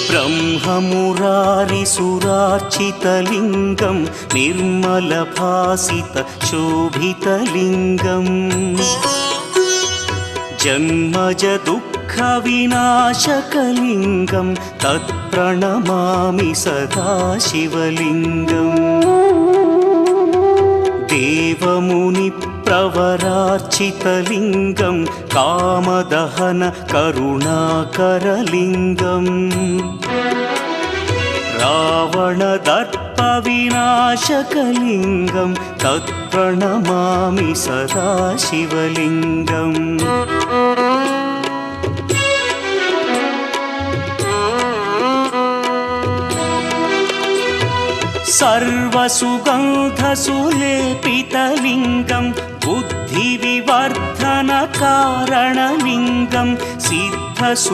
ब्रह्ममुरारिसुरार्चितलिङ्गं निर्मलभासितशोभितलिङ्गम् जन्मजदुःखविनाशकलिङ्गं तत्प्रणमामि सदा शिवलिङ्गम् देवमुनिप्रवरार्चितलिङ्गं कामदहन करुणाकरलिङ्गम् रावणदर्पविनाशकलिङ्गं तत्प्रणमामि सदा शिवलिङ्गम् सर्वसुगन्धसुलेपितलिङ्गं बुद्धिविवर्धनकारणलिङ्गं सिद्धसुरासुरवन्द्य